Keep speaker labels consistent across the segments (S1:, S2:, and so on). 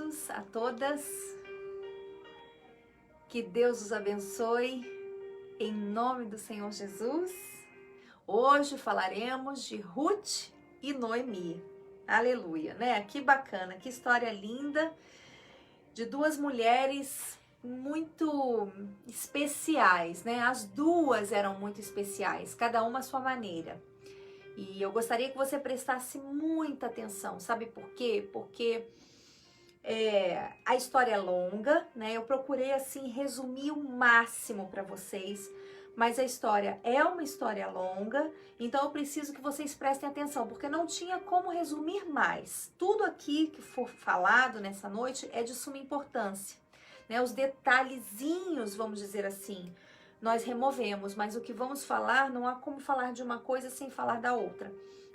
S1: todos, a todas. Que Deus os abençoe, em nome do Senhor Jesus. Hoje falaremos de Ruth e Noemi. Aleluia, né? Que bacana, que história linda de duas mulheres muito especiais, né? As duas eram muito especiais, cada uma à sua maneira. E eu gostaria que você prestasse muita atenção, sabe por quê? Porque a história é longa, né? Eu procurei, assim, resumir o máximo para vocês, mas a história é uma história longa, então eu preciso que vocês prestem atenção, porque não tinha como resumir mais. Tudo aqui que for falado nessa noite é de suma importância, né? Os detalhezinhos, vamos dizer assim, nós removemos, mas o que vamos falar, não há como falar de uma coisa sem falar da outra.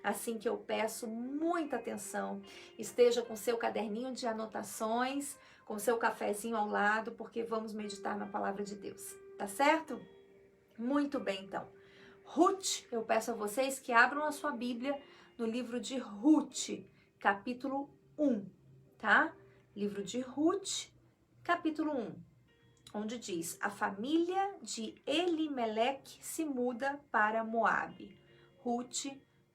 S1: Assim que eu peço muita atenção, esteja com seu caderninho de anotações, com seu cafezinho ao lado, porque vamos meditar na palavra de Deus, tá certo? Muito bem, então. Ruth, eu peço a vocês que abram a sua Bíblia no livro de Ruth, capítulo 1, tá? Livro de Ruth, capítulo 1. Onde diz, a família de Elimeleque se muda para Moabe. Ruth,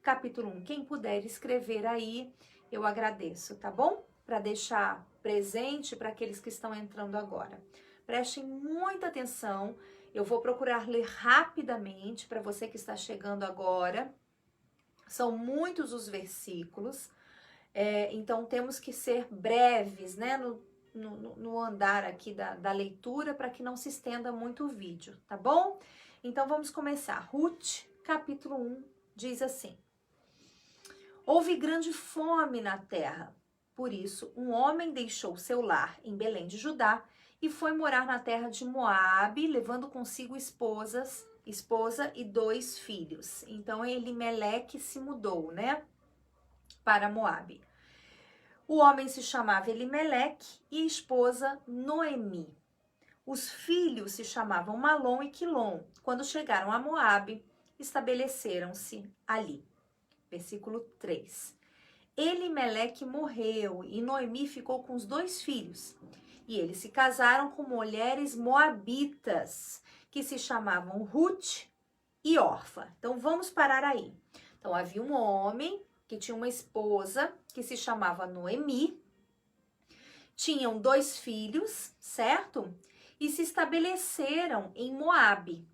S1: capítulo 1. Quem puder escrever aí, eu agradeço, tá bom? Para deixar presente para aqueles que estão entrando agora. Prestem muita atenção, eu vou procurar ler rapidamente para você que está chegando agora. São muitos os versículos, então temos que ser breves, né? No andar aqui da leitura, para que não se estenda muito o vídeo, tá bom? Então vamos começar. Ruth, capítulo 1, diz assim: houve grande fome na terra, por isso um homem deixou seu lar em Belém de Judá e foi morar na terra de Moabe, levando consigo esposa e 2 filhos. Então Elimeleque se mudou, né, para Moabe. O homem se chamava Elimeleque e a esposa Noemi. Os filhos se chamavam Malom e Quilom. Quando chegaram a Moabe, estabeleceram-se ali. Versículo 3. Elimeleque morreu e Noemi ficou com os 2 filhos. E eles se casaram com mulheres moabitas, que se chamavam Ruth e Orfa. Então vamos parar aí. Então havia um homem que tinha uma esposa que se chamava Noemi, tinham 2 filhos, certo? E se estabeleceram em Moabe.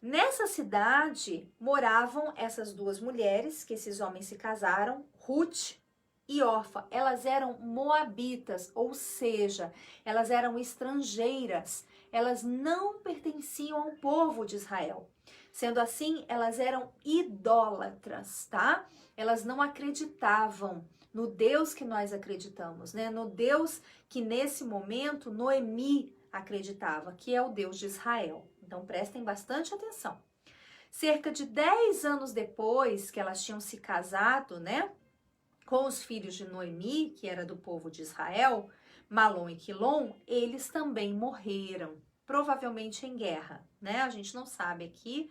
S1: Nessa cidade moravam essas 2 mulheres, que esses homens se casaram, Ruth e Orfa. Elas eram moabitas, ou seja, elas eram estrangeiras, elas não pertenciam ao povo de Israel. Sendo assim, elas eram idólatras, tá? Elas não acreditavam no Deus que nós acreditamos, né? No Deus que nesse momento Noemi acreditava, que é o Deus de Israel. Então prestem bastante atenção. Cerca de 10 anos depois que elas tinham se casado, né, com os filhos de Noemi, que era do povo de Israel, Malom e Quilom, eles também morreram, provavelmente em guerra, né? A gente não sabe aqui,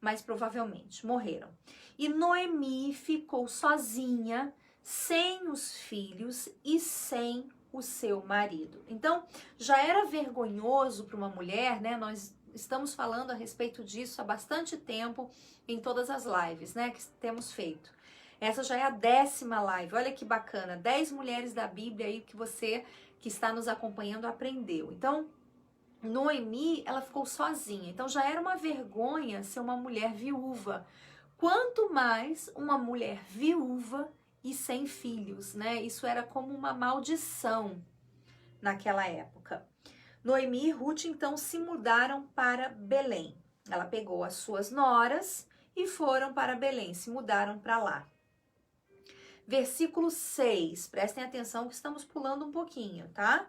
S1: mas provavelmente morreram. E Noemi ficou sozinha, sem os filhos e sem o seu marido. Então, já era vergonhoso para uma mulher, né? Nós estamos falando a respeito disso há bastante tempo em todas as lives, né, que temos feito. Essa já é a 10ª live. Olha que bacana, 10 mulheres da Bíblia aí que você que está nos acompanhando aprendeu. Então, Noemi, ela ficou sozinha. Então já era uma vergonha ser uma mulher viúva. Quanto mais uma mulher viúva e sem filhos, né? Isso era como uma maldição naquela época. Noemi e Ruth, então, se mudaram para Belém. Ela pegou as suas noras e foram para Belém, se mudaram para lá. Versículo 6, prestem atenção que estamos pulando um pouquinho, tá?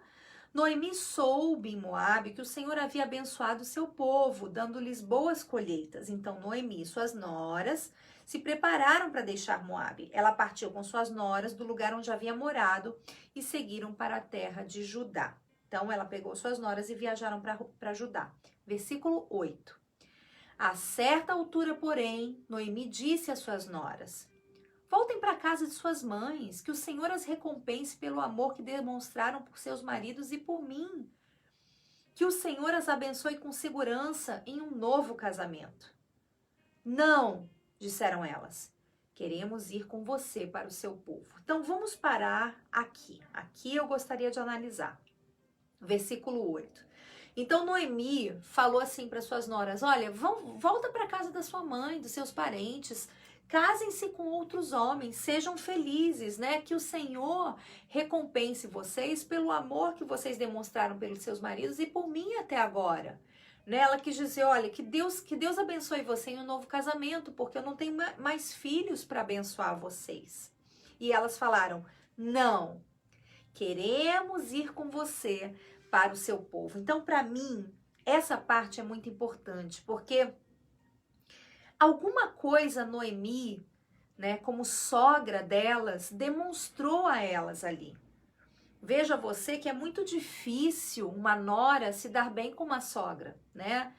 S1: Noemi soube em Moabe que o Senhor havia abençoado o seu povo, dando-lhes boas colheitas. Então, Noemi e suas noras se prepararam para deixar Moabe. Ela partiu com suas noras do lugar onde havia morado e seguiram para a terra de Judá. Então, ela pegou suas noras e viajaram para Judá. Versículo 8. A certa altura, porém, Noemi disse às suas noras: Voltem para a casa de suas mães, que o Senhor as recompense pelo amor que demonstraram por seus maridos e por mim. Que o Senhor as abençoe com segurança em um novo casamento. Não, disseram elas, queremos ir com você para o seu povo. Então vamos parar aqui. Aqui eu gostaria de analisar. Versículo 8. Então Noemi falou assim para suas noras, olha, volta para a casa da sua mãe, dos seus parentes, casem-se com outros homens, sejam felizes, né? Que o Senhor recompense vocês pelo amor que vocês demonstraram pelos seus maridos e por mim até agora. Né? Ela quis dizer, olha, que Deus abençoe você em um novo casamento, porque eu não tenho mais filhos para abençoar vocês. E elas falaram, não, queremos ir com você para o seu povo. Então, para mim, essa parte é muito importante, porque alguma coisa Noemi, né, como sogra delas, demonstrou a elas ali. Veja você que é muito difícil uma nora se dar bem com uma sogra, né?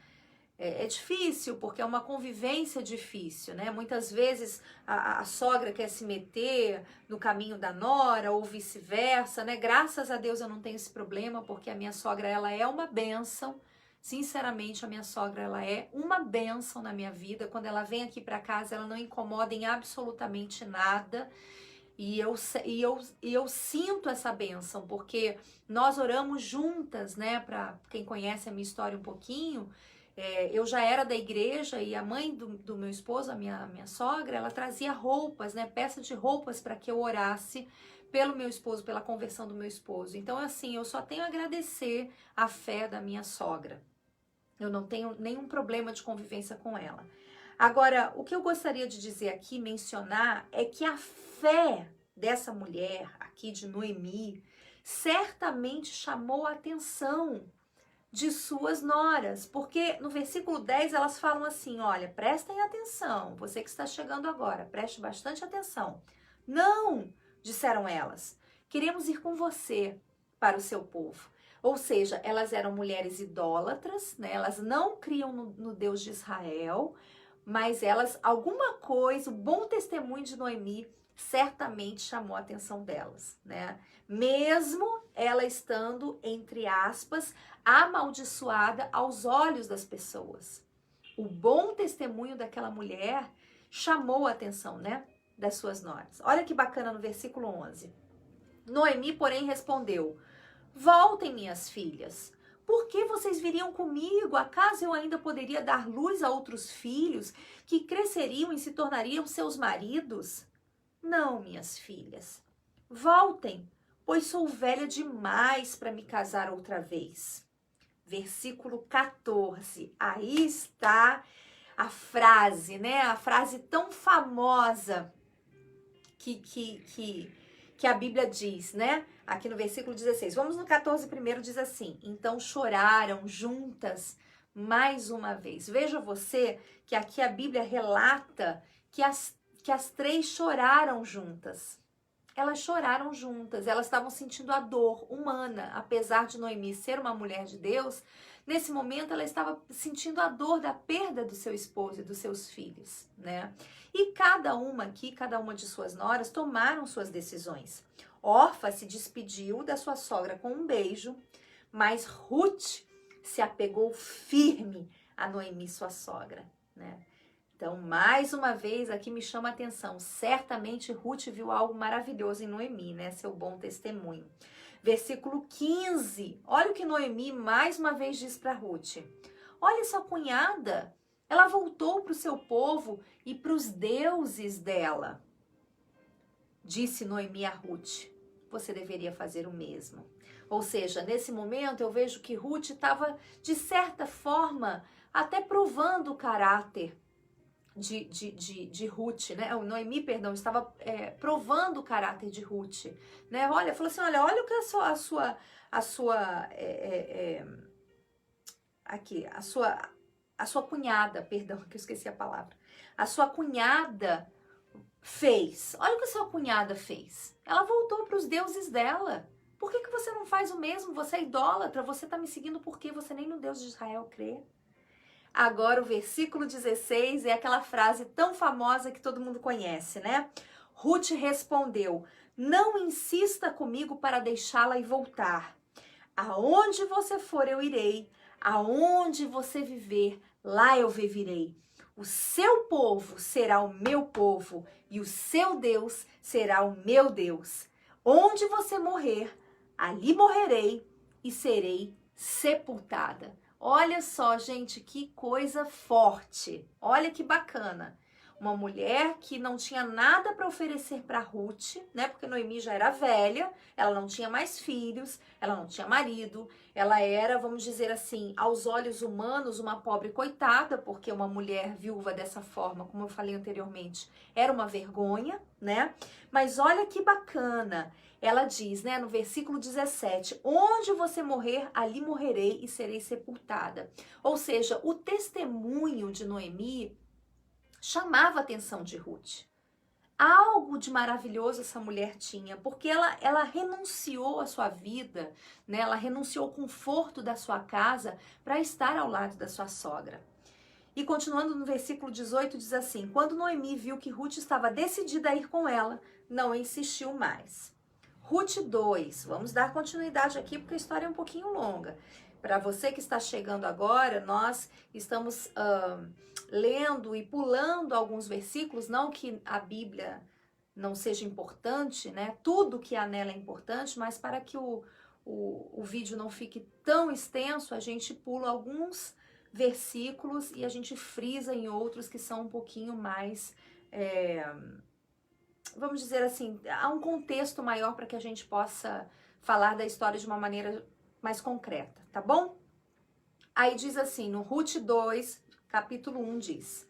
S1: É difícil, porque é uma convivência difícil, né? Muitas vezes a sogra quer se meter no caminho da nora ou vice-versa, né? Graças a Deus eu não tenho esse problema, porque a minha sogra, ela é uma bênção. Sinceramente, a minha sogra, ela é uma bênção na minha vida. Quando ela vem aqui para casa, ela não incomoda em absolutamente nada. E eu sinto essa bênção, porque nós oramos juntas, né? Para quem conhece a minha história um pouquinho, eu já era da igreja e a mãe do meu esposo, a minha sogra, ela trazia roupas, né? Peça de roupas para que eu orasse pelo meu esposo, pela conversão do meu esposo. Então, assim, eu só tenho a agradecer a fé da minha sogra. Eu não tenho nenhum problema de convivência com ela. Agora, o que eu gostaria de dizer aqui, mencionar, é que a fé dessa mulher aqui de Noemi certamente chamou a atenção de suas noras, porque no versículo 10 elas falam assim, olha, prestem atenção, você que está chegando agora, preste bastante atenção. Não, disseram elas, queremos ir com você para o seu povo. Ou seja, elas eram mulheres idólatras, né? Elas não criam no Deus de Israel, mas elas, alguma coisa, o bom testemunho de Noemi certamente chamou a atenção delas, né? Mesmo ela estando, entre aspas, amaldiçoada aos olhos das pessoas. O bom testemunho daquela mulher chamou a atenção, né, das suas noras. Olha que bacana no versículo 11. Noemi, porém, respondeu, voltem, minhas filhas. Por que vocês viriam comigo? Acaso eu ainda poderia dar luz a outros filhos que cresceriam e se tornariam seus maridos? Não, minhas filhas. Voltem, pois sou velha demais para me casar outra vez. Versículo 14. Aí está a frase, né? A frase tão famosa que a Bíblia diz, né? Aqui no versículo 16. Vamos no 14 primeiro, diz assim. Então choraram juntas mais uma vez. Veja você que aqui a Bíblia relata que as três choraram juntas. Elas choraram juntas, elas estavam sentindo a dor humana, apesar de Noemi ser uma mulher de Deus, nesse momento ela estava sentindo a dor da perda do seu esposo e dos seus filhos, né? E cada uma aqui, cada uma de suas noras tomaram suas decisões. Orfa se despediu da sua sogra com um beijo, mas Ruth se apegou firme a Noemi, sua sogra, né? Então, mais uma vez, aqui me chama a atenção. Certamente, Ruth viu algo maravilhoso em Noemi, né? Seu bom testemunho. Versículo 15. Olha o que Noemi mais uma vez diz para Ruth. Olha sua cunhada. Ela voltou para o seu povo e para os deuses dela. Disse Noemi a Ruth. Você deveria fazer o mesmo. Ou seja, nesse momento eu vejo que Ruth estava, de certa forma, até provando o caráter de Ruth, né? Noemi, perdão, estava provando o caráter de Ruth, né? Olha, falou assim, olha o que a sua cunhada, perdão, que eu esqueci a palavra, a sua cunhada fez. Olha o que a sua cunhada fez. Ela voltou para os deuses dela. Por que você não faz o mesmo? Você é idólatra, você está me seguindo porque você nem no Deus de Israel crê. Agora o versículo 16 é aquela frase tão famosa que todo mundo conhece, né? Ruth respondeu: não insista comigo para deixá-la e voltar. Aonde você for, eu irei. Aonde você viver, lá eu viverei. O seu povo será o meu povo e o seu Deus será o meu Deus. Onde você morrer, ali morrerei e serei sepultada. Olha só, gente, que coisa forte. Olha que bacana. Uma mulher que não tinha nada para oferecer para Ruth, né? Porque Noemi já era velha, ela não tinha mais filhos, ela não tinha marido, ela era, vamos dizer assim, aos olhos humanos, uma pobre coitada, porque uma mulher viúva dessa forma, como eu falei anteriormente, era uma vergonha, né? Mas olha que bacana. Ela diz, né, no versículo 17, onde você morrer, ali morrerei e serei sepultada. Ou seja, o testemunho de Noemi chamava a atenção de Ruth. Algo de maravilhoso essa mulher tinha, porque ela renunciou à sua vida, né? Ela renunciou ao conforto da sua casa para estar ao lado da sua sogra. E continuando no versículo 18, diz assim, quando Noemi viu que Ruth estava decidida a ir com ela, não insistiu mais. Ruth 2, vamos dar continuidade aqui porque a história é um pouquinho longa. Para você que está chegando agora, nós estamos lendo e pulando alguns versículos, não que a Bíblia não seja importante, né? Tudo que há nela é importante, mas para que o vídeo não fique tão extenso, a gente pula alguns versículos e a gente frisa em outros que são um pouquinho mais, vamos dizer assim, há um contexto maior para que a gente possa falar da história de uma maneira mais concreta, tá bom? Aí diz assim, no Ruth 2, capítulo 1 diz,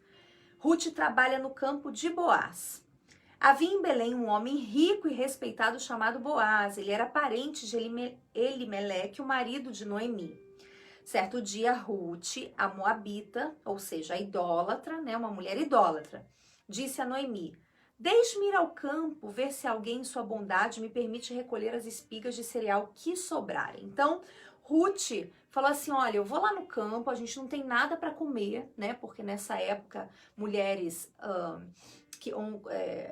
S1: Ruth trabalha no campo de Boaz. Havia em Belém um homem rico e respeitado chamado Boaz. Ele era parente de Elimeleque, o marido de Noemi. Certo dia, Ruth, a moabita, ou seja, a idólatra, né, uma mulher idólatra, disse a Noemi, deixe-me ir ao campo, ver se alguém em sua bondade me permite recolher as espigas de cereal que sobrarem. Então, Ruth falou assim, olha, eu vou lá no campo, a gente não tem nada para comer, né? Porque nessa época, mulheres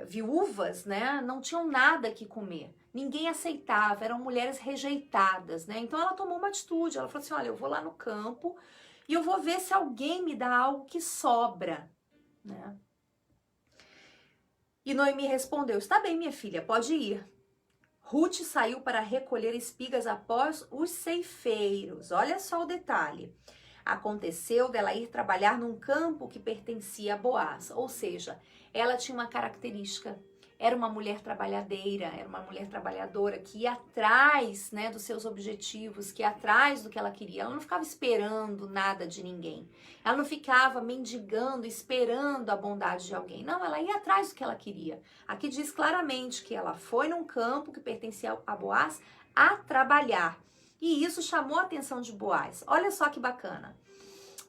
S1: viúvas, né, não tinham nada que comer. Ninguém aceitava, eram mulheres rejeitadas, né? Então, ela tomou uma atitude, ela falou assim, olha, eu vou lá no campo e eu vou ver se alguém me dá algo que sobra, né? E Noemi respondeu, está bem, minha filha, pode ir. Ruth saiu para recolher espigas após os ceifeiros. Olha só o detalhe. Aconteceu dela ir trabalhar num campo que pertencia a Boaz. Ou seja, ela tinha uma característica. Era uma mulher trabalhadeira, era uma mulher trabalhadora que ia atrás, né, dos seus objetivos, que ia atrás do que ela queria. Ela não ficava esperando nada de ninguém. Ela não ficava mendigando, esperando a bondade de alguém. Não, ela ia atrás do que ela queria. Aqui diz claramente que ela foi num campo que pertencia a Boaz a trabalhar. E isso chamou a atenção de Boaz. Olha só que bacana.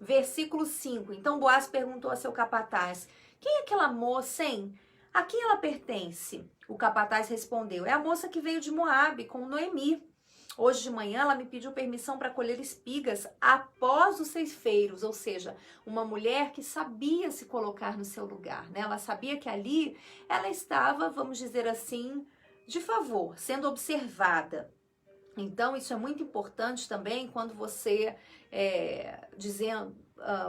S1: Versículo 5. Então Boaz perguntou a seu capataz, quem é aquela moça, hein? A quem ela pertence? O capataz respondeu, é a moça que veio de Moabe com Noemi. Hoje de manhã ela me pediu permissão para colher espigas após os ceifeiros, ou seja, uma mulher que sabia se colocar no seu lugar, né? Ela sabia que ali ela estava, vamos dizer assim, de favor, sendo observada. Então, isso é muito importante também quando você,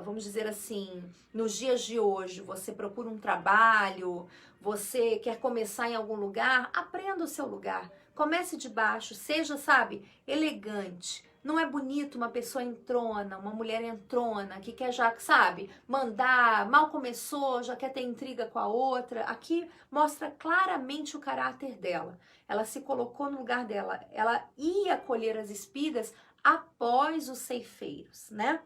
S1: vamos dizer assim, nos dias de hoje, você procura um trabalho, você quer começar em algum lugar, aprenda o seu lugar. Comece de baixo, seja, sabe, elegante. Não é bonito uma pessoa entrona, uma mulher entrona, que quer já, sabe, mandar, mal começou, já quer ter intriga com a outra. Aqui mostra claramente o caráter dela. Ela se colocou no lugar dela, ela ia colher as espigas após os ceifeiros, né?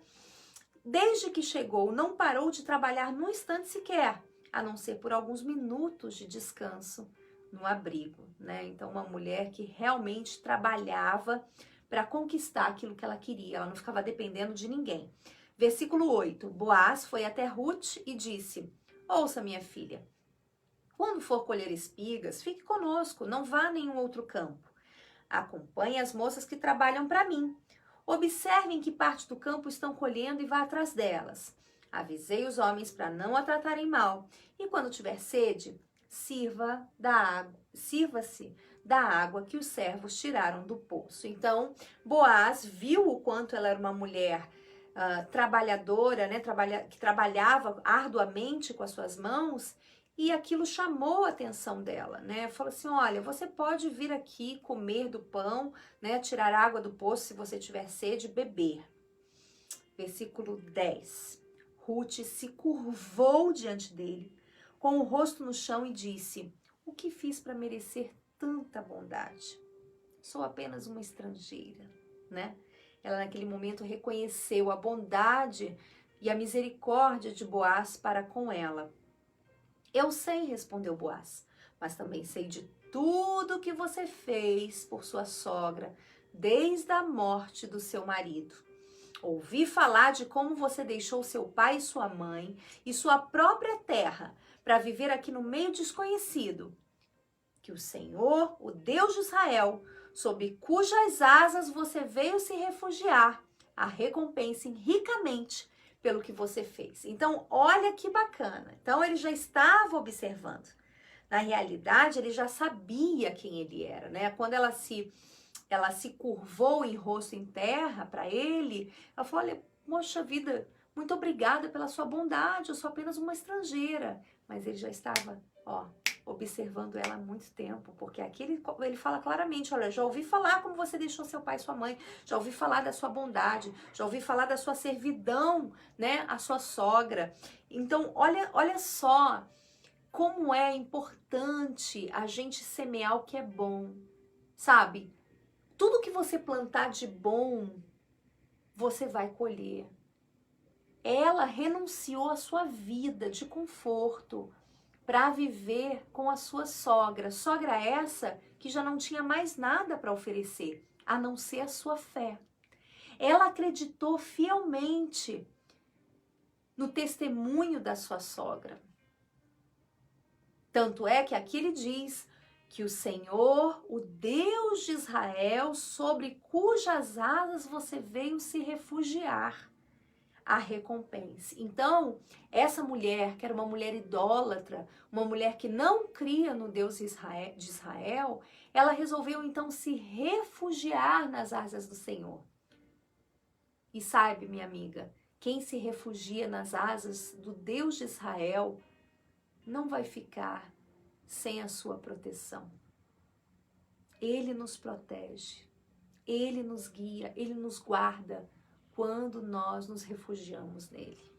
S1: Desde que chegou, não parou de trabalhar num instante sequer, a não ser por alguns minutos de descanso no abrigo, né? Então, uma mulher que realmente trabalhava para conquistar aquilo que ela queria, ela não ficava dependendo de ninguém. Versículo 8, Boaz foi até Ruth e disse, ouça minha filha, quando for colher espigas, fique conosco, não vá a nenhum outro campo. Acompanhe as moças que trabalham para mim. Observem que parte do campo estão colhendo e vá atrás delas. Avisei os homens para não a tratarem mal. E quando tiver sede, sirva-se da água que os servos tiraram do poço. Então, Boaz viu o quanto ela era uma mulher trabalhadora, né, que trabalhava arduamente com as suas mãos, e aquilo chamou a atenção dela, né? Falou assim: olha, você pode vir aqui comer do pão, né, tirar água do poço se você tiver sede, beber. Versículo 10. Ruth se curvou diante dele, com o rosto no chão, e disse: o que fiz para merecer tanta bondade? Sou apenas uma estrangeira, né? Ela naquele momento reconheceu a bondade e a misericórdia de Boaz para com ela. Eu sei, respondeu Boaz, mas também sei de tudo que você fez por sua sogra desde a morte do seu marido. Ouvi falar de como você deixou seu pai e sua mãe e sua própria terra para viver aqui no meio desconhecido. Que o Senhor, o Deus de Israel, sob cujas asas você veio se refugiar, a recompensem ricamente pelo que você fez. Então, olha que bacana. Então, ele já estava observando. Na realidade, ele já sabia quem ele era, né? Quando ela se curvou em rosto em terra para ele, ela falou: olha, poxa vida, muito obrigada pela sua bondade, eu sou apenas uma estrangeira. Mas ele já estava, observando ela há muito tempo, porque aqui ele fala claramente: olha, já ouvi falar como você deixou seu pai e sua mãe, já ouvi falar da sua bondade, já ouvi falar da sua servidão, né, a sua sogra. Então, olha só como é importante a gente semear o que é bom, sabe? Tudo que você plantar de bom, você vai colher. Ela renunciou à sua vida de conforto para viver com a sua sogra. Sogra essa que já não tinha mais nada para oferecer, a não ser a sua fé. Ela acreditou fielmente no testemunho da sua sogra. Tanto é que aqui ele diz que o Senhor, o Deus de Israel, sobre cujas asas você veio se refugiar, a recompense. Então, essa mulher, que era uma mulher idólatra, uma mulher que não cria no Deus de Israel, ela resolveu então se refugiar nas asas do Senhor. E sabe, minha amiga, quem se refugia nas asas do Deus de Israel não vai ficar sem a sua proteção. Ele nos protege, Ele nos guia, Ele nos guarda quando nós nos refugiamos nele.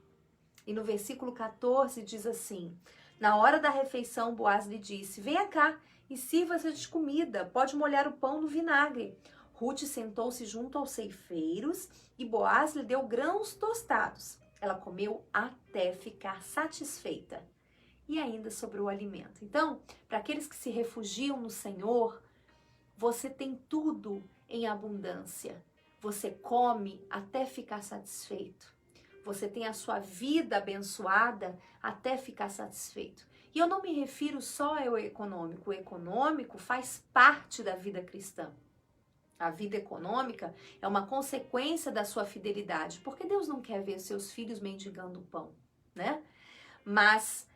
S1: E no versículo 14 diz assim: na hora da refeição, Boaz lhe disse: venha cá e sirva-se de comida, pode molhar o pão no vinagre. Ruth sentou-se junto aos ceifeiros e Boaz lhe deu grãos tostados. Ela comeu até ficar satisfeita. E ainda sobrou o alimento. Então, para aqueles que se refugiam no Senhor, você tem tudo em abundância. Você come até ficar satisfeito. Você tem a sua vida abençoada até ficar satisfeito. E eu não me refiro só ao econômico. O econômico faz parte da vida cristã. A vida econômica é uma consequência da sua fidelidade, porque Deus não quer ver seus filhos mendigando pão, né? Mas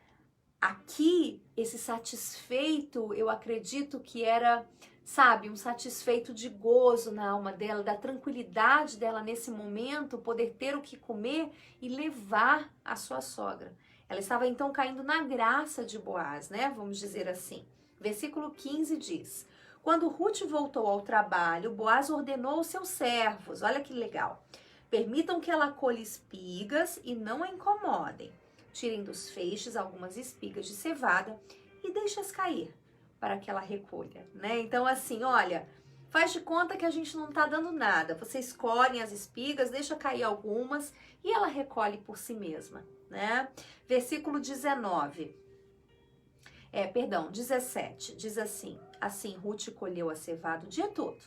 S1: aqui, esse satisfeito, eu acredito que era, sabe, um satisfeito de gozo na alma dela, da tranquilidade dela nesse momento, poder ter o que comer e levar a sua sogra. Ela estava então caindo na graça de Boaz, né? Vamos dizer assim. Versículo 15 diz: quando Ruth voltou ao trabalho, Boaz ordenou aos seus servos, olha que legal, permitam que ela colha espigas e não a incomodem. Tirem dos feixes algumas espigas de cevada e deixe-as cair para que ela recolha, né? Então, assim, olha, faz de conta que a gente não tá dando nada. Vocês colhem as espigas, deixa cair algumas e ela recolhe por si mesma, né? Versículo 17, diz assim: assim Ruth colheu a cevada o dia todo.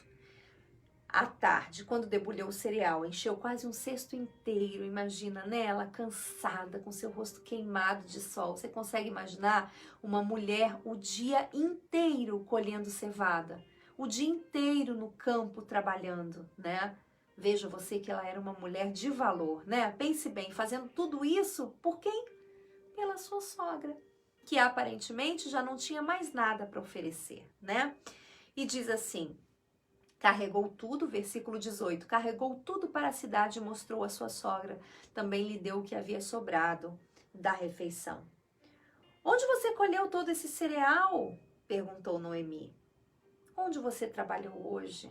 S1: À tarde, quando debulhou o cereal, encheu quase um cesto inteiro. Imagina, né? Ela cansada, com seu rosto queimado de sol. Você consegue imaginar uma mulher o dia inteiro colhendo cevada? O dia inteiro no campo trabalhando, né? Veja você que ela era uma mulher de valor, né? Pense bem, fazendo tudo isso por quem? Pela sua sogra. que aparentemente já não tinha mais nada para oferecer, né? E diz assim: carregou tudo, versículo 18, carregou tudo para a cidade e mostrou a sua sogra. Também lhe deu o que havia sobrado da refeição. Onde você colheu todo esse cereal? Perguntou Noemi. Onde você trabalhou hoje?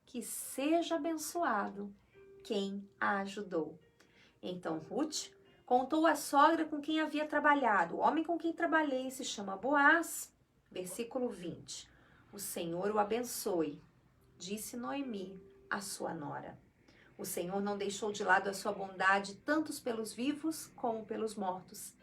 S1: Que seja abençoado quem a ajudou. Então Ruth contou à sogra com quem havia trabalhado. O homem com quem trabalhei se chama Boaz. Versículo 20. O Senhor o abençoe, disse Noemi, a sua nora. O Senhor não deixou de lado a sua bondade, tanto pelos vivos como pelos mortos.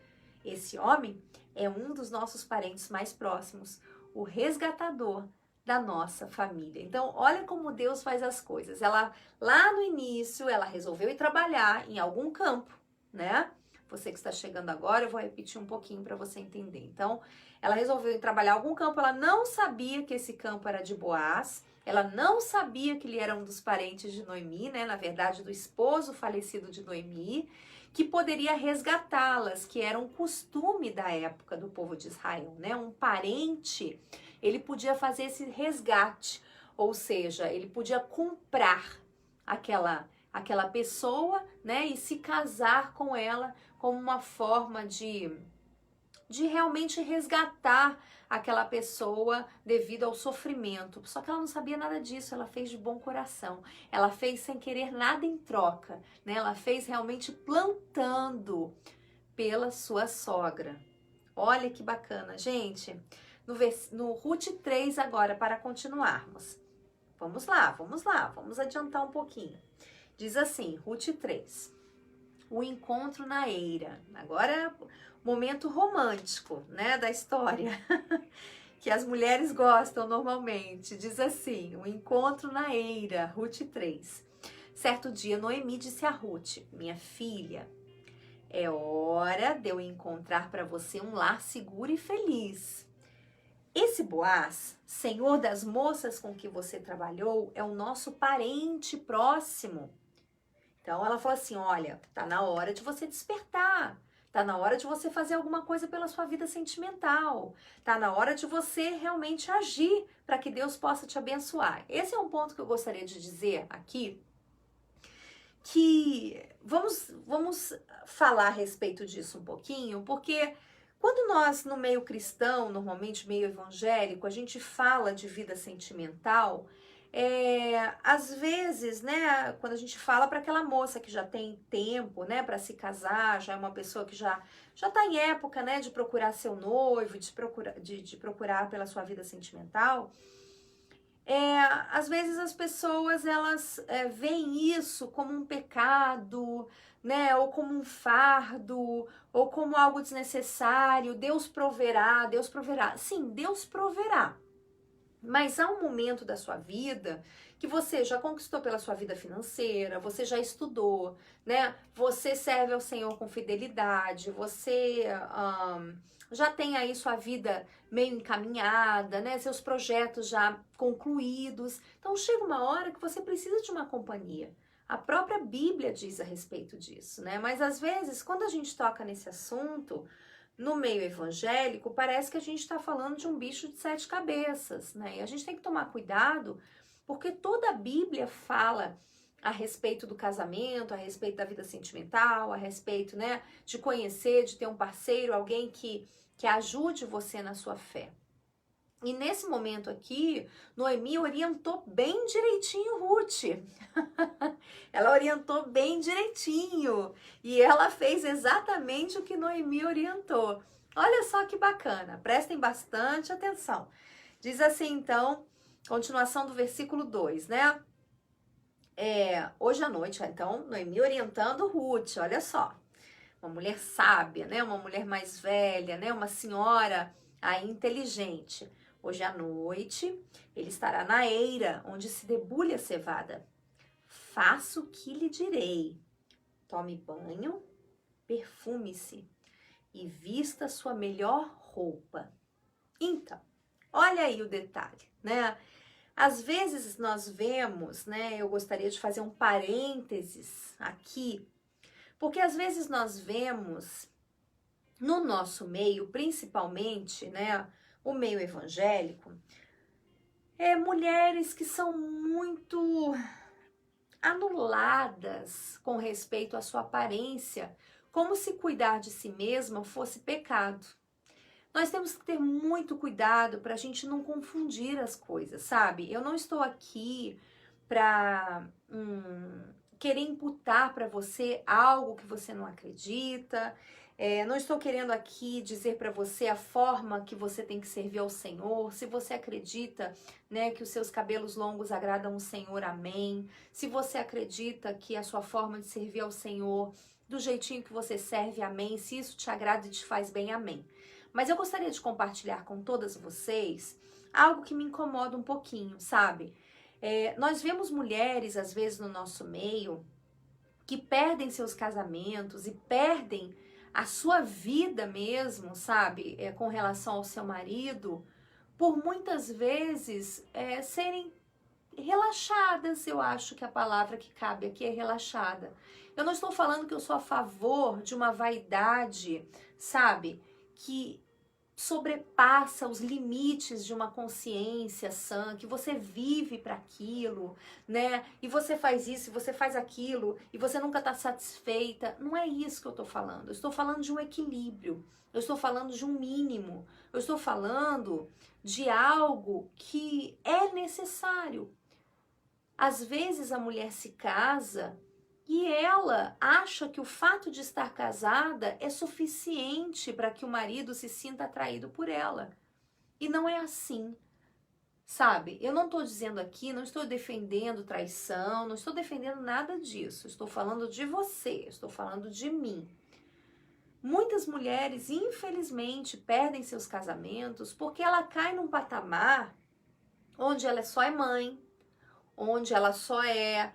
S1: Esse homem é um dos nossos parentes mais próximos, o resgatador da nossa família. Então, olha como Deus faz as coisas. Ela, lá no início, ela resolveu ir trabalhar em algum campo, né? Você que está chegando agora, eu vou repetir um pouquinho para você entender. Então, ela resolveu ir trabalhar em algum campo, ela não sabia que esse campo era de Boaz, ela não sabia que ele era um dos parentes de Noemi, né? Na verdade, do esposo falecido de Noemi, que poderia resgatá-las, que era um costume da época do povo de Israel, né? Um parente, ele podia fazer esse resgate, ou seja, ele podia comprar aquela pessoa, né? E se casar com ela como uma forma de realmente resgatar aquela pessoa devido ao sofrimento. Só que ela não sabia nada disso, ela fez de bom coração. Ela fez sem querer nada em troca, né? Ela fez realmente plantando pela sua sogra. Olha que bacana, gente. No Ruth 3 agora, para continuarmos. Vamos lá, vamos adiantar um pouquinho. Diz assim, Ruth 3. O encontro na eira. Agora é momento romântico, né, da história, que as mulheres gostam normalmente. Diz assim, o encontro na eira, Ruth 3. Certo dia, Noemi disse a Ruth, minha filha, é hora de eu encontrar para você um lar seguro e feliz. Esse Boaz, senhor das moças com que você trabalhou, é o nosso parente próximo. Então ela falou assim, olha, tá na hora de você despertar. Tá na hora de você fazer alguma coisa pela sua vida sentimental. Tá na hora de você realmente agir para que Deus possa te abençoar. Esse é um ponto que eu gostaria de dizer aqui, que vamos falar a respeito disso um pouquinho, porque quando nós, no meio cristão, normalmente meio evangélico, a gente fala de vida sentimental, às vezes, né, quando a gente fala para aquela moça que já tem tempo, né, para se casar, já é uma pessoa que já está em época, né, de procurar seu noivo, de procurar pela sua vida sentimental, às vezes as pessoas, elas veem isso como um pecado, né, ou como um fardo, ou como algo desnecessário. Deus proverá, Deus proverá. Sim, Deus proverá. Mas há um momento da sua vida que você já conquistou pela sua vida financeira, você já estudou, né? Você serve ao Senhor com fidelidade, você já tem aí sua vida meio encaminhada, né? Seus projetos já concluídos. Então chega uma hora que você precisa de uma companhia. A própria Bíblia diz a respeito disso, né? Mas às vezes, quando a gente toca nesse assunto, no meio evangélico, parece que a gente está falando de um bicho de 7 cabeças, né? E a gente tem que tomar cuidado, porque toda a Bíblia fala a respeito do casamento, a respeito da vida sentimental, a respeito, né, de conhecer, de ter um parceiro, alguém que ajude você na sua fé. E nesse momento aqui, Noemi orientou bem direitinho Ruth. Ela orientou bem direitinho. E ela fez exatamente o que Noemi orientou. Olha só que bacana. Prestem bastante atenção. Diz assim, então, continuação do versículo 2, né? Hoje à noite, então, Noemi orientando Ruth, olha só. Uma mulher sábia, né? Uma mulher mais velha, né? Uma senhora aí inteligente. Hoje à noite, ele estará na eira, onde se debulha a cevada. Faça o que lhe direi. Tome banho, perfume-se e vista sua melhor roupa. Então, olha aí o detalhe, né? Às vezes nós vemos, né? Eu gostaria de fazer um parênteses aqui, porque às vezes nós vemos no nosso meio, principalmente, né, o meio evangélico, mulheres que são muito anuladas com respeito à sua aparência, como se cuidar de si mesma fosse pecado. Nós temos que ter muito cuidado para a gente não confundir as coisas, sabe? Eu não estou aqui para querer imputar para você algo que você não acredita. Não estou querendo aqui dizer para você a forma que você tem que servir ao Senhor. Se você acredita, né, que os seus cabelos longos agradam o Senhor, amém. Se você acredita que a sua forma de servir ao Senhor, do jeitinho que você serve, amém. Se isso te agrada e te faz bem, amém. Mas eu gostaria de compartilhar com todas vocês algo que me incomoda um pouquinho, sabe? Nós vemos mulheres, às vezes, no nosso meio, que perdem seus casamentos e perdem a sua vida mesmo, sabe? Com relação ao seu marido, por muitas vezes serem relaxadas. Eu acho que a palavra que cabe aqui é relaxada. Eu não estou falando que eu sou a favor de uma vaidade, sabe? Que sobrepassa os limites de uma consciência sã, que você vive para aquilo, né? E você faz isso, e você faz aquilo, e você nunca está satisfeita. Não é isso que eu estou falando. Eu estou falando de um equilíbrio. Eu estou falando de um mínimo. Eu estou falando de algo que é necessário. Às vezes a mulher se casa e ela acha que o fato de estar casada é suficiente para que o marido se sinta atraído por ela. E não é assim, sabe? Eu não estou dizendo aqui, não estou defendendo traição, não estou defendendo nada disso. Estou falando de você, estou falando de mim. Muitas mulheres, infelizmente, perdem seus casamentos porque ela cai num patamar onde ela só é mãe, onde ela só é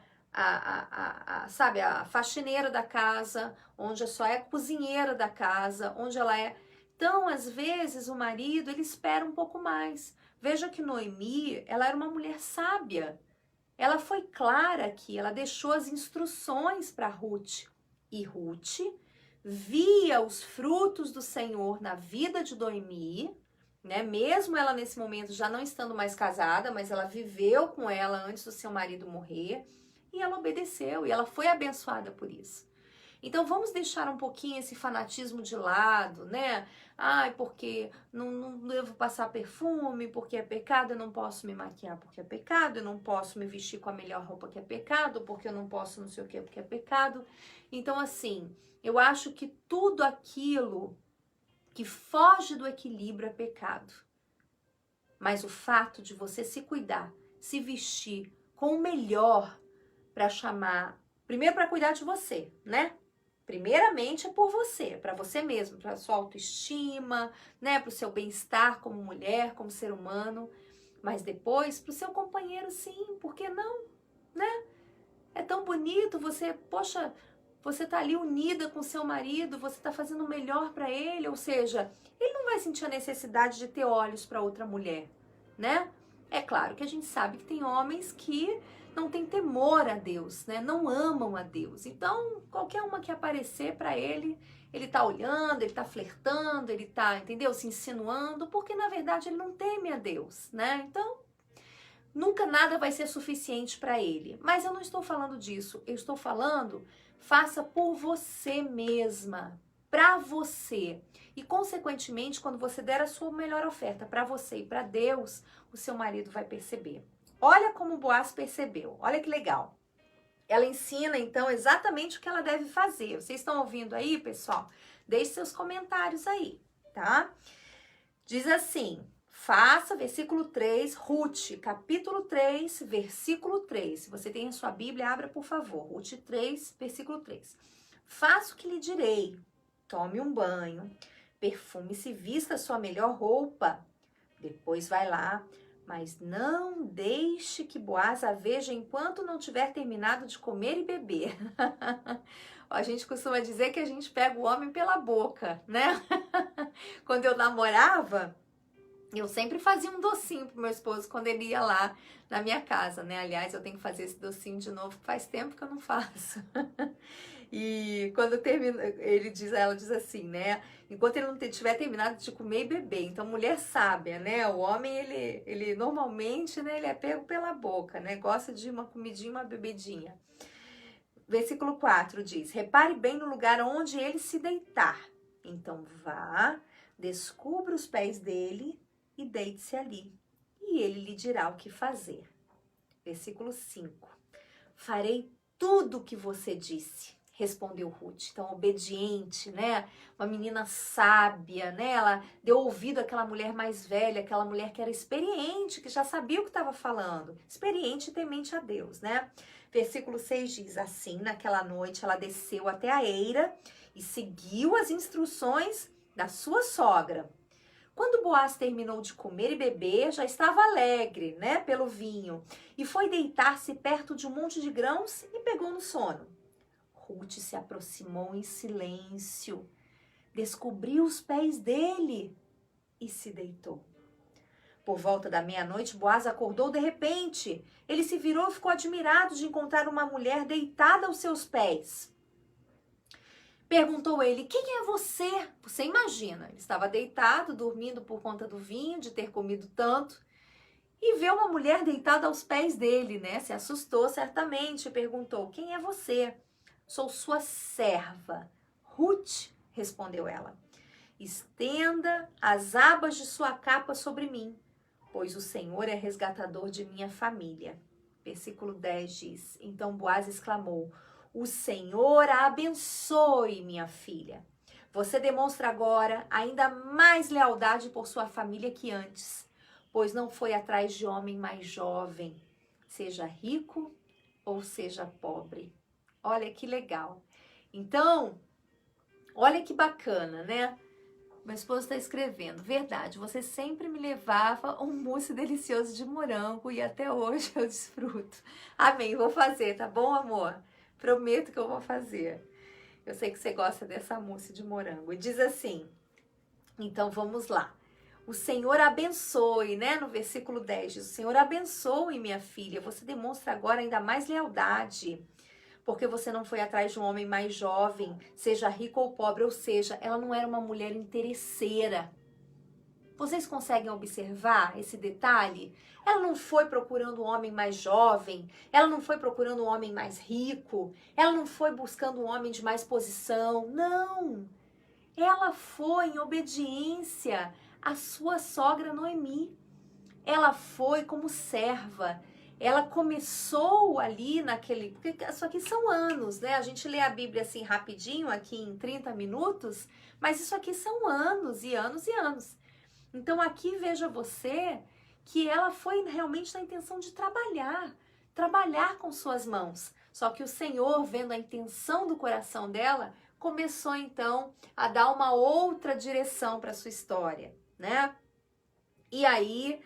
S1: sabe, a faxineira da casa, onde só é cozinheira da casa, onde ela é... Então, às vezes, o marido, ele espera um pouco mais. Veja que Noemi, ela era uma mulher sábia. Ela foi clara aqui, ela deixou as instruções para Ruth. E Ruth via os frutos do Senhor na vida de Noemi, né? Mesmo ela nesse momento já não estando mais casada, mas ela viveu com ela antes do seu marido morrer. E ela obedeceu, e ela foi abençoada por isso. Então vamos deixar um pouquinho esse fanatismo de lado, né? Ai, porque não devo passar perfume, porque é pecado, eu não posso me maquiar porque é pecado, eu não posso me vestir com a melhor roupa que é pecado, porque eu não posso não sei o que porque é pecado. Então assim, eu acho que tudo aquilo que foge do equilíbrio é pecado. Mas o fato de você se cuidar, se vestir com o melhor, para chamar, primeiro para cuidar de você, né? Primeiramente é por você, para você mesmo, para sua autoestima, né? Para o seu bem-estar como mulher, como ser humano. Mas depois para o seu companheiro, sim, por que não, né? É tão bonito, você, poxa, você tá ali unida com seu marido, você tá fazendo o melhor para ele, ou seja, ele não vai sentir a necessidade de ter olhos para outra mulher, né? É claro que a gente sabe que tem homens que não têm temor a Deus, né? Não amam a Deus. Então, qualquer uma que aparecer para ele, ele tá olhando, ele tá flertando, ele tá, entendeu? Se insinuando, porque na verdade ele não teme a Deus, né? Então, nunca nada vai ser suficiente para ele. Mas eu não estou falando disso. Eu estou falando, faça por você mesma, para você. E, consequentemente, quando você der a sua melhor oferta para você e para Deus, o seu marido vai perceber. Olha como Boaz percebeu. Olha que legal. Ela ensina, então, exatamente o que ela deve fazer. Vocês estão ouvindo aí, pessoal? Deixe seus comentários aí, tá? Diz assim... Faça, versículo 3, Ruth, capítulo 3, versículo 3. Se você tem a sua Bíblia, abra, por favor. Ruth 3, versículo 3. Faça o que lhe direi. Tome um banho, perfume-se, vista a sua melhor roupa. Depois vai lá, mas não deixe que Boaz a veja enquanto não tiver terminado de comer e beber. A gente costuma dizer que a gente pega o homem pela boca, né? Quando eu namorava... Eu sempre fazia um docinho pro meu esposo quando ele ia lá na minha casa, né? Aliás, eu tenho que fazer esse docinho de novo, faz tempo que eu não faço. E quando termina, ela diz assim, né? Enquanto ele não tiver terminado de comer e beber. Então, mulher sábia, né? O homem, ele normalmente, né? Ele é pego pela boca, né? Gosta de uma comidinha, uma bebidinha. Versículo 4 diz: repare bem no lugar onde ele se deitar. Então, vá, descubra os pés dele e deite-se ali. E ele lhe dirá o que fazer. Versículo 5. Farei tudo o que você disse, respondeu Ruth. Então, obediente, né? Uma menina sábia, né? Ela deu ouvido àquela mulher mais velha, aquela mulher que era experiente, que já sabia o que estava falando. Experiente e temente a Deus, né? Versículo 6 diz: assim, naquela noite, ela desceu até a eira e seguiu as instruções da sua sogra. Quando Boaz terminou de comer e beber, já estava alegre, né, pelo vinho, e foi deitar-se perto de um monte de grãos e pegou no sono. Ruth se aproximou em silêncio, descobriu os pés dele e se deitou. Por volta da meia-noite, Boaz acordou de repente. Ele se virou e ficou admirado de encontrar uma mulher deitada aos seus pés. Perguntou ele: quem é você? Você imagina, ele estava deitado, dormindo por conta do vinho, de ter comido tanto, e vê uma mulher deitada aos pés dele, né? Se assustou certamente e perguntou: quem é você? Sou sua serva. Ruth, respondeu ela. Estenda as abas de sua capa sobre mim, pois o Senhor é resgatador de minha família. Versículo 10 diz: então Boaz exclamou: o Senhor a abençoe, minha filha. Você demonstra agora ainda mais lealdade por sua família que antes, pois não foi atrás de homem mais jovem, seja rico ou seja pobre. Olha que legal. Então, olha que bacana, né? Meu esposo está escrevendo: verdade, você sempre me levava um mousse delicioso de morango e até hoje eu desfruto. Amém, vou fazer, tá bom, amor? Prometo que eu vou fazer. Eu sei que você gosta dessa mousse de morango. E diz assim, então vamos lá. O Senhor abençoe, né? No versículo 10 diz: o Senhor abençoe, minha filha. Você demonstra agora ainda mais lealdade, porque você não foi atrás de um homem mais jovem, seja rico ou pobre, ou seja, ela não era uma mulher interesseira. Vocês conseguem observar esse detalhe? Ela não foi procurando um homem mais jovem, ela não foi procurando um homem mais rico, ela não foi buscando um homem de mais posição, não. Ela foi em obediência à sua sogra Noemi. Ela foi como serva. Ela começou ali naquele... Porque isso aqui são anos, né? A gente lê a Bíblia assim rapidinho, aqui em 30 minutos, mas isso aqui são anos e anos e anos. Então aqui veja você que ela foi realmente na intenção de trabalhar com suas mãos. Só que o Senhor, vendo a intenção do coração dela, começou então a dar uma outra direção para sua história, né? E aí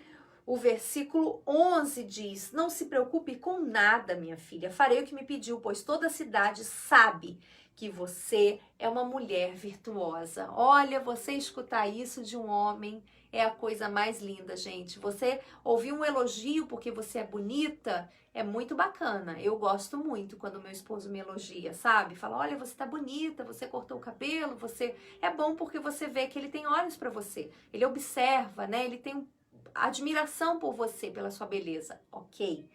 S1: o versículo 11 diz: não se preocupe com nada, minha filha, farei o que me pediu, pois toda a cidade sabe que você é uma mulher virtuosa. Olha, você escutar isso de um homem é a coisa mais linda, gente. Você ouvir um elogio porque você é bonita é muito bacana. Eu gosto muito quando meu esposo me elogia, sabe? Fala: olha, você tá bonita, você cortou o cabelo, você... É bom porque você vê que ele tem olhos para você. Ele observa, né? Ele tem admiração por você, pela sua beleza. Ok.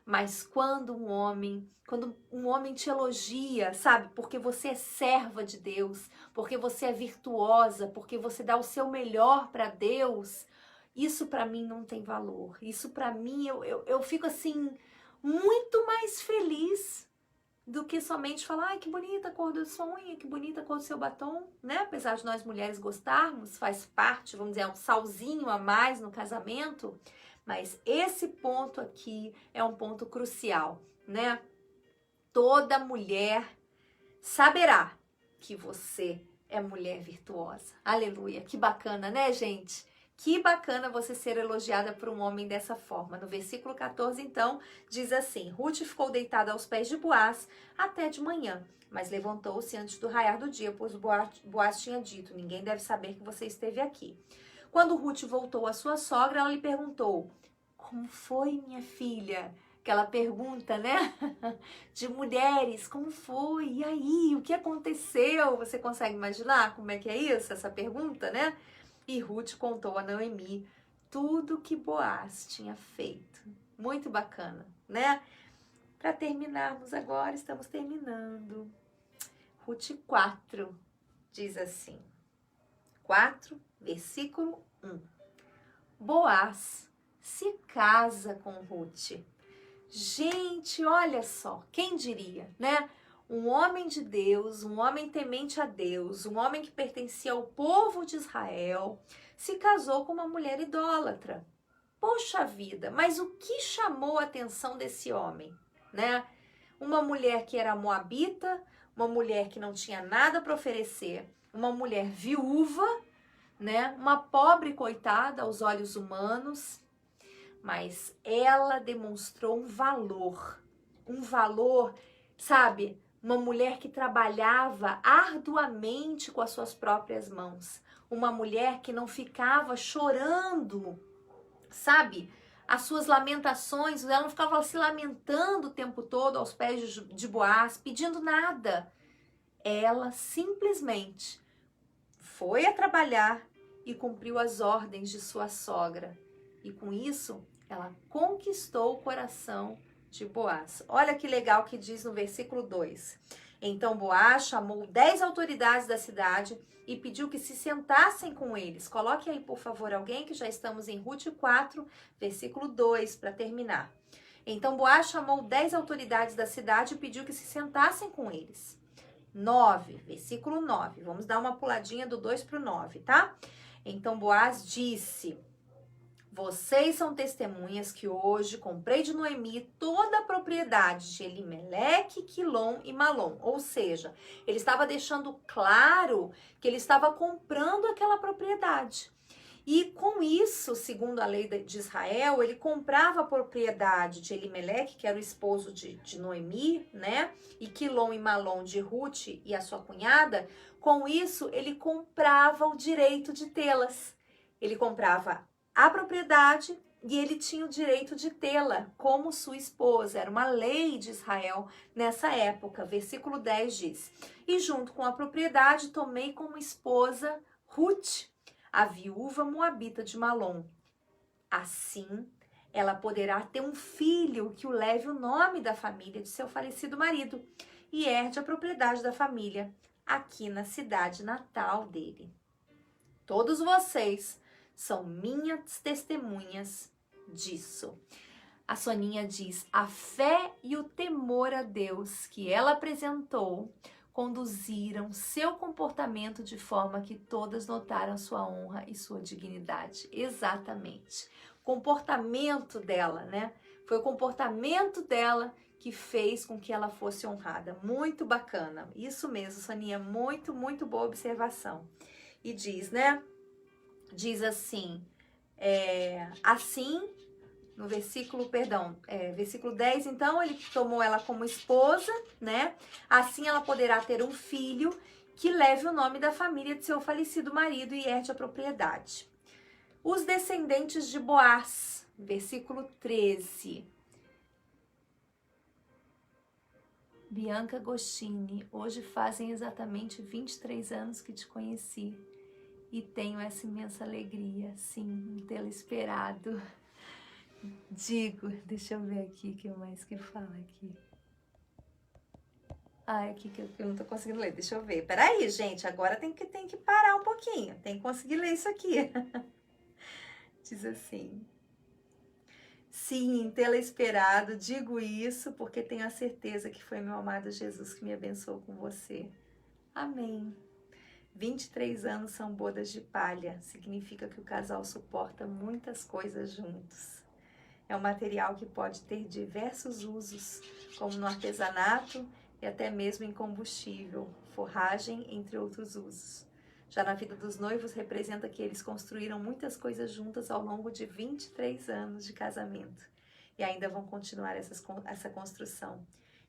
S1: Mas quando um homem te elogia, sabe? Porque você é serva de Deus, porque você é virtuosa, porque você dá o seu melhor para Deus, isso para mim não tem valor. Isso para mim, eu fico assim, muito mais feliz do que somente falar: ai, que bonita a cor da sua unha, que bonita a cor do seu batom, né? Apesar de nós mulheres gostarmos, faz parte, vamos dizer, um salzinho a mais no casamento. Mas esse ponto aqui é um ponto crucial, né? Toda mulher saberá que você é mulher virtuosa. Aleluia, que bacana, né, gente? Que bacana você ser elogiada por um homem dessa forma. No versículo 14, então, diz assim: Ruth ficou deitada aos pés de Boaz até de manhã, mas levantou-se antes do raiar do dia, pois Boaz tinha dito: ninguém deve saber que você esteve aqui. Quando Ruth voltou à sua sogra, ela lhe perguntou: como foi, minha filha? Aquela pergunta, né? De mulheres, como foi? E aí, o que aconteceu? Você consegue imaginar como é que é isso, essa pergunta, né? E Ruth contou a Noemi tudo que Boaz tinha feito. Muito bacana, né? Para terminarmos agora, estamos terminando. Ruth 4 diz assim, 4, versículo 1. Boaz se casa com Ruth. Gente, olha só, quem diria, né? Um homem de Deus, um homem temente a Deus, um homem que pertencia ao povo de Israel, se casou com uma mulher idólatra. Poxa vida, mas o que chamou a atenção desse homem, né? Uma mulher que era moabita, uma mulher que não tinha nada para oferecer, uma mulher viúva, né? Uma pobre coitada aos olhos humanos, mas ela demonstrou um valor, sabe? Uma mulher que trabalhava arduamente com as suas próprias mãos, uma mulher que não ficava chorando, sabe? As suas lamentações, ela não ficava se lamentando o tempo todo aos pés de Boaz, pedindo nada. Ela simplesmente foi a trabalhar e cumpriu as ordens de sua sogra. E com isso, ela conquistou o coração de Boaz. Olha que legal que diz no versículo 2. Então Boaz chamou 10 autoridades da cidade e pediu que se sentassem com eles. Coloque aí, por favor, alguém, que já estamos em Ruth 4, versículo 2, para terminar. Então Boaz chamou 10 autoridades da cidade e pediu que se sentassem com eles. 9, versículo 9. Vamos dar uma puladinha do 2 para o 9, tá? Então Boaz disse: vocês são testemunhas que hoje comprei de Noemi toda a propriedade de Elimeleque, Quilom e Malom. Ou seja, ele estava deixando claro que ele estava comprando aquela propriedade. E com isso, segundo a lei de Israel, ele comprava a propriedade de Elimeleque, que era o esposo de Noemi, né? E Quilom e Malom de Ruth e a sua cunhada. Com isso, ele comprava o direito de tê-las. Ele comprava a propriedade e ele tinha o direito de tê-la como sua esposa. Era uma lei de Israel nessa época. Versículo 10 diz: e junto com a propriedade tomei como esposa Ruth, a viúva moabita de Malom. Assim, ela poderá ter um filho que o leve o nome da família de seu falecido marido e herde a propriedade da família aqui na cidade natal dele. Todos vocês são minhas testemunhas disso. A Soninha diz: a fé e o temor a Deus que ela apresentou conduziram seu comportamento de forma que todas notaram sua honra e sua dignidade. Exatamente. O comportamento dela, né? Foi o comportamento dela que fez com que ela fosse honrada. Muito bacana. Isso mesmo, Soninha. Muito, muito boa observação. E diz, né? Diz assim, assim, no versículo 10, então, ele tomou ela como esposa, né? Assim ela poderá ter um filho que leve o nome da família de seu falecido marido e herde a propriedade. Os descendentes de Boaz, versículo 13. Bianca Gostini, hoje fazem exatamente 23 anos que te conheci. E tenho essa imensa alegria, sim, tê-la esperado. Digo, deixa eu ver aqui, o que mais que fala aqui? É aqui que eu não tô conseguindo ler, deixa eu ver. Peraí, gente, agora tem que parar um pouquinho, tem que conseguir ler isso aqui. Diz assim: sim, tê-la esperado, digo isso porque tenho a certeza que foi meu amado Jesus que me abençoou com você. Amém. 23 anos são bodas de palha, significa que o casal suporta muitas coisas juntos. É um material que pode ter diversos usos, como no artesanato e até mesmo em combustível, forragem, entre outros usos. Já na vida dos noivos, representa que eles construíram muitas coisas juntas ao longo de 23 anos de casamento e ainda vão continuar essa construção.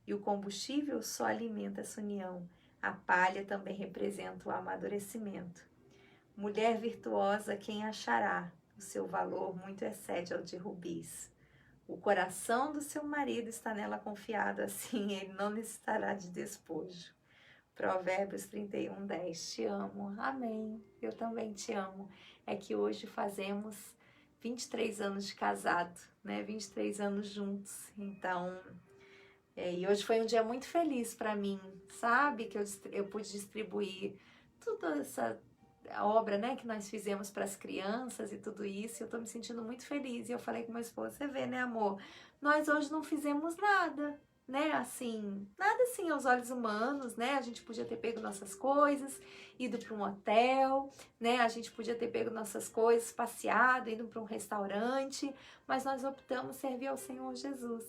S1: E o combustível só alimenta essa união. A palha também representa o amadurecimento. Mulher virtuosa, quem achará? O seu valor muito excede ao de rubis. O coração do seu marido está nela confiado, assim ele não necessitará de despojo. Provérbios 31, 10. Te amo. Amém. Eu também te amo. É que hoje fazemos 23 anos de casado, né? 23 anos juntos. Então, e hoje foi um dia muito feliz para mim, sabe? Que eu pude distribuir toda essa obra, né, que nós fizemos para as crianças e tudo isso. Eu tô me sentindo muito feliz. E eu falei com meu esposo, você vê, né, amor? Nós hoje não fizemos nada, né, assim, nada assim aos olhos humanos, né? A gente podia ter pego nossas coisas, ido para um hotel, né? A gente podia ter pego nossas coisas, passeado, ido para um restaurante, mas nós optamos servir ao Senhor Jesus.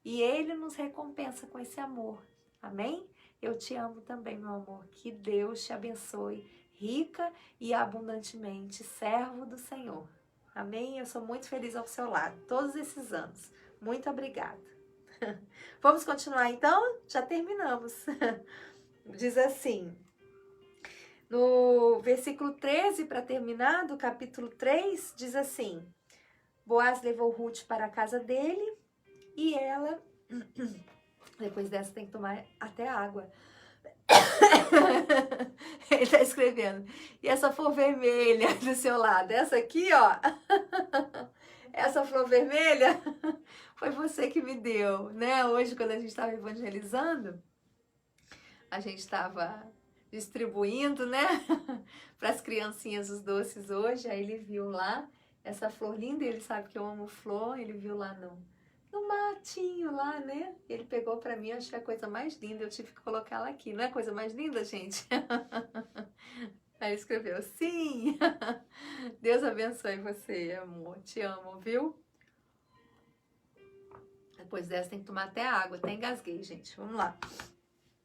S1: E Ele nos recompensa com esse amor. Amém? Eu te amo também, meu amor. Que Deus te abençoe rica e abundantemente, servo do Senhor. Amém? Eu sou muito feliz ao seu lado, todos esses anos. Muito obrigada. Vamos continuar então? Já terminamos. Diz assim, no versículo 13, para terminar, do capítulo 3, diz assim, Boaz levou Ruth para a casa dele e ela, depois dessa tem que tomar até água. Ele tá escrevendo. E essa flor vermelha do seu lado, essa aqui, ó. Essa flor vermelha foi você que me deu, né? Hoje, quando a gente estava evangelizando, a gente estava distribuindo, né? Para as criancinhas os doces hoje. Aí ele viu lá essa flor linda. Ele sabe que eu amo flor. Ele viu lá no matinho lá, né? Ele pegou pra mim, achei a coisa mais linda, eu tive que colocar ela aqui. Não é a coisa mais linda, gente? Aí ele escreveu, sim! Deus abençoe você, amor. Te amo, viu? Depois dessa tem que tomar até água, até engasguei, gente. Vamos lá.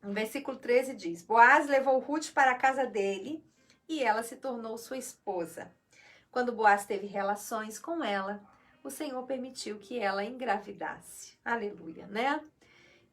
S1: No versículo 13 diz, Boaz levou Ruth para a casa dele e ela se tornou sua esposa. Quando Boaz teve relações com ela, o Senhor permitiu que ela engravidasse. Aleluia, né?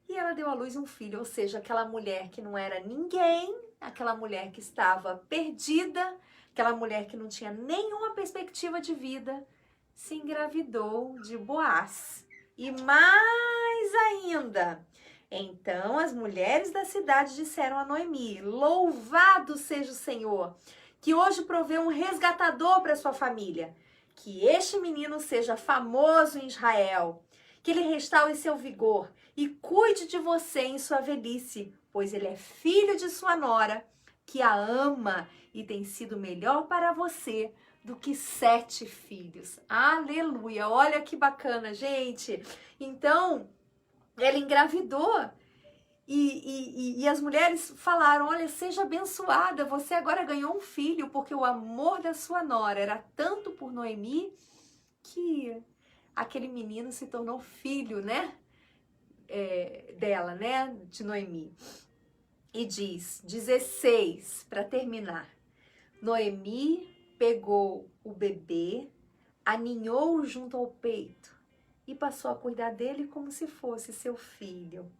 S1: E ela deu à luz um filho, ou seja, aquela mulher que não era ninguém, aquela mulher que estava perdida, aquela mulher que não tinha nenhuma perspectiva de vida, se engravidou de Boaz. E mais ainda, então as mulheres da cidade disseram a Noemi, louvado seja o Senhor, que hoje proveu um resgatador para sua família. Que este menino seja famoso em Israel, que ele restaure seu vigor e cuide de você em sua velhice, pois ele é filho de sua nora, que a ama e tem sido melhor para você do que 7 filhos. Aleluia! Olha que bacana, gente! Então, ela engravidou. E as mulheres falaram, olha, seja abençoada, você agora ganhou um filho, porque o amor da sua nora era tanto por Noemi, que aquele menino se tornou filho, né, dela, né, de Noemi. E diz, 16, para terminar, Noemi pegou o bebê, aninhou-o junto ao peito e passou a cuidar dele como se fosse seu filho.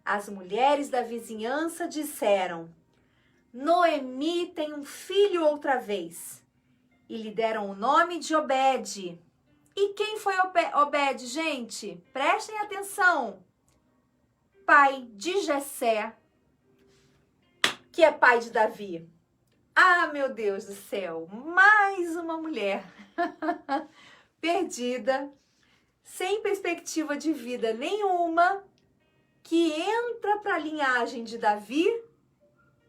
S1: As mulheres da vizinhança disseram, Noemi tem um filho outra vez. E lhe deram o nome de Obed. E quem foi Obed, gente? Prestem atenção. Pai de Jessé, que é pai de Davi. Ah, meu Deus do céu, mais uma mulher perdida, sem perspectiva de vida nenhuma, que entra para a linhagem de Davi,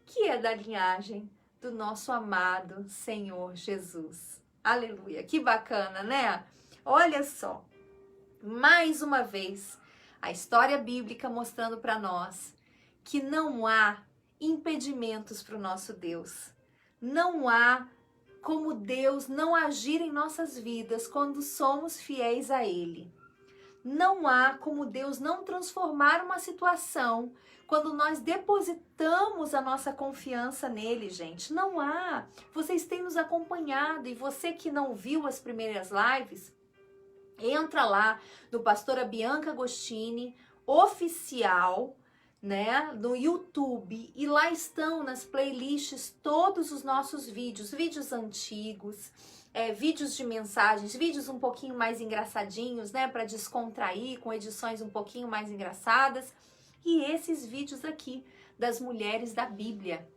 S1: que é da linhagem do nosso amado Senhor Jesus. Aleluia, que bacana, né? Olha só, mais uma vez, a história bíblica mostrando para nós que não há impedimentos para o nosso Deus. Não há como Deus não agir em nossas vidas quando somos fiéis a Ele. Não há como Deus não transformar uma situação quando nós depositamos a nossa confiança nele, gente. Não há. Vocês têm nos acompanhado e você que não viu as primeiras lives, entra lá no Pastora Bianca Agostini, oficial, né, no YouTube, e lá estão nas playlists todos os nossos vídeos antigos, vídeos de mensagens, vídeos um pouquinho mais engraçadinhos, né, para descontrair, com edições um pouquinho mais engraçadas, e esses vídeos aqui das mulheres da Bíblia,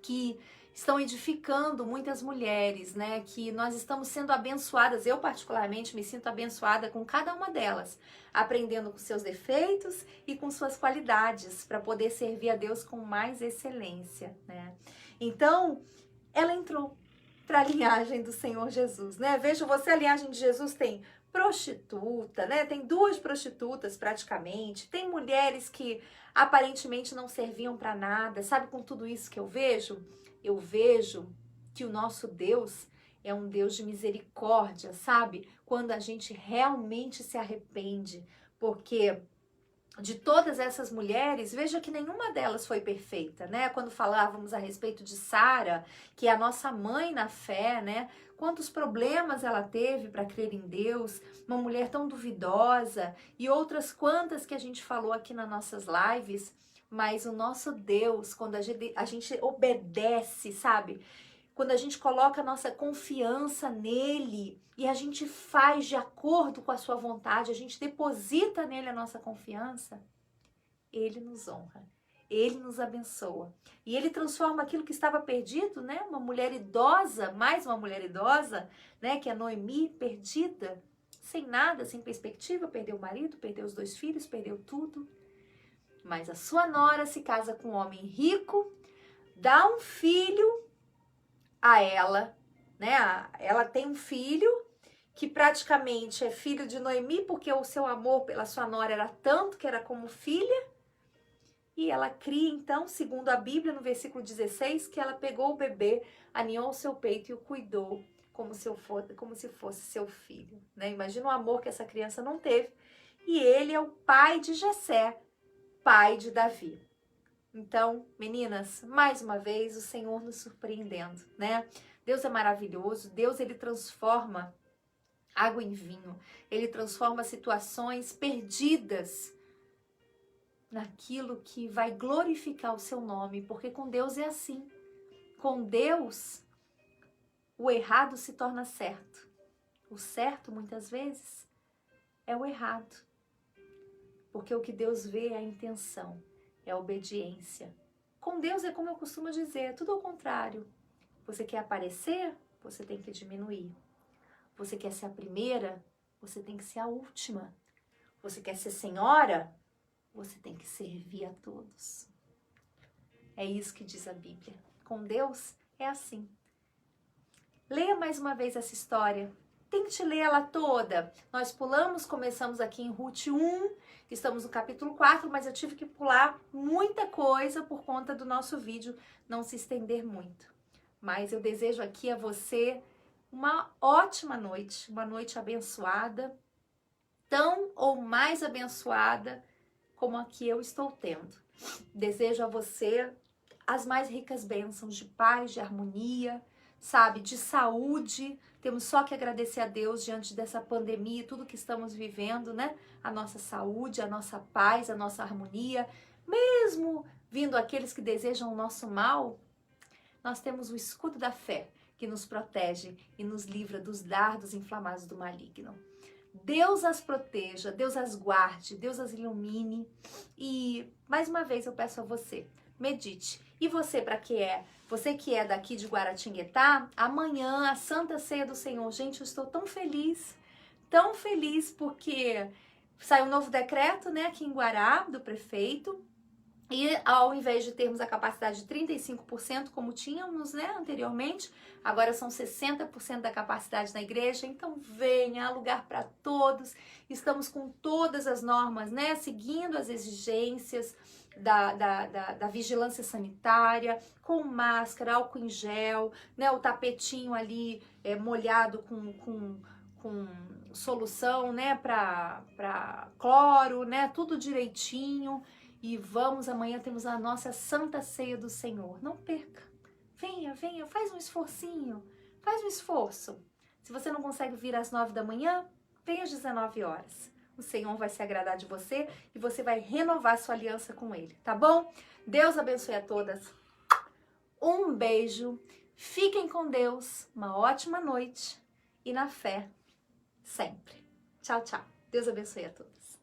S1: que estão edificando muitas mulheres, né? Que nós estamos sendo abençoadas. Eu, particularmente, me sinto abençoada com cada uma delas, aprendendo com seus defeitos e com suas qualidades, para poder servir a Deus com mais excelência, né? Então, ela entrou para a linhagem do Senhor Jesus, né? Veja você, a linhagem de Jesus tem prostituta, né? Tem 2 prostitutas praticamente, tem mulheres que aparentemente não serviam para nada. Sabe, com tudo isso que eu vejo que o nosso Deus é um Deus de misericórdia, sabe? Quando a gente realmente se arrepende, porque de todas essas mulheres, veja que nenhuma delas foi perfeita, né? Quando falávamos a respeito de Sara, que é a nossa mãe na fé, né? Quantos problemas ela teve para crer em Deus, uma mulher tão duvidosa, e outras quantas que a gente falou aqui nas nossas lives. Mas o nosso Deus, quando a gente obedece, sabe? Quando a gente coloca a nossa confiança nele e a gente faz de acordo com a sua vontade, a gente deposita nele a nossa confiança, ele nos honra, ele nos abençoa. E ele transforma aquilo que estava perdido, né? Uma mulher idosa, mais uma mulher idosa, né? Que é Noemi, perdida, sem nada, sem perspectiva, perdeu o marido, perdeu os 2 filhos, perdeu tudo. Mas a sua nora se casa com um homem rico, dá um filho a ela, né? Ela tem um filho que praticamente é filho de Noemi, porque o seu amor pela sua nora era tanto que era como filha. E ela cria, então, segundo a Bíblia, no versículo 16, que ela pegou o bebê, aninhou o seu peito e o cuidou como se fosse seu filho, né? Imagina o amor que essa criança não teve. E ele é o pai de Jessé, pai de Davi. Então, meninas, mais uma vez o Senhor nos surpreendendo, né? Deus é maravilhoso, Deus ele transforma água em vinho, ele transforma situações perdidas naquilo que vai glorificar o seu nome, porque com Deus é assim. Com Deus, o errado se torna certo. O certo, muitas vezes, é o errado. Porque o que Deus vê é a intenção, é a obediência. Com Deus é como eu costumo dizer, tudo ao contrário. Você quer aparecer? Você tem que diminuir. Você quer ser a primeira? Você tem que ser a última. Você quer ser senhora? Você tem que servir a todos. É isso que diz a Bíblia. Com Deus é assim. Leia mais uma vez essa história. Tente ler ela toda. Nós começamos aqui em Ruth 1, estamos no capítulo 4, mas eu tive que pular muita coisa por conta do nosso vídeo não se estender muito. Mas eu desejo aqui a você uma ótima noite, uma noite abençoada, tão ou mais abençoada como a que eu estou tendo. Desejo a você as mais ricas bênçãos de paz, de harmonia, sabe, de saúde. Temos só que agradecer a Deus diante dessa pandemia, tudo que estamos vivendo, né? A nossa saúde, a nossa paz, a nossa harmonia. Mesmo vindo aqueles que desejam o nosso mal, nós temos o escudo da fé que nos protege e nos livra dos dardos inflamados do maligno. Deus as proteja, Deus as guarde, Deus as ilumine. E mais uma vez eu peço a você, medite. E você, você que é daqui de Guaratinguetá, amanhã a Santa Ceia do Senhor. Gente, eu estou tão feliz porque saiu um novo decreto, né, aqui em Guará, do prefeito. E ao invés de termos a capacidade de 35%, como tínhamos, né, anteriormente, agora são 60% da capacidade na igreja. Então venha, há lugar para todos. Estamos com todas as normas, né, seguindo as exigências da vigilância sanitária, com máscara, álcool em gel, né, o tapetinho ali molhado com solução, né, para cloro, né, tudo direitinho. E vamos, amanhã temos a nossa Santa Ceia do Senhor. Não perca. Venha, faz um esforcinho. Faz um esforço. Se você não consegue vir às 9 da manhã, venha às 19 horas. o Senhor vai se agradar de você e você vai renovar sua aliança com Ele, tá bom? Deus abençoe a todas. Um beijo. Fiquem com Deus. Uma ótima noite. E na fé, sempre. Tchau, tchau. Deus abençoe a todos.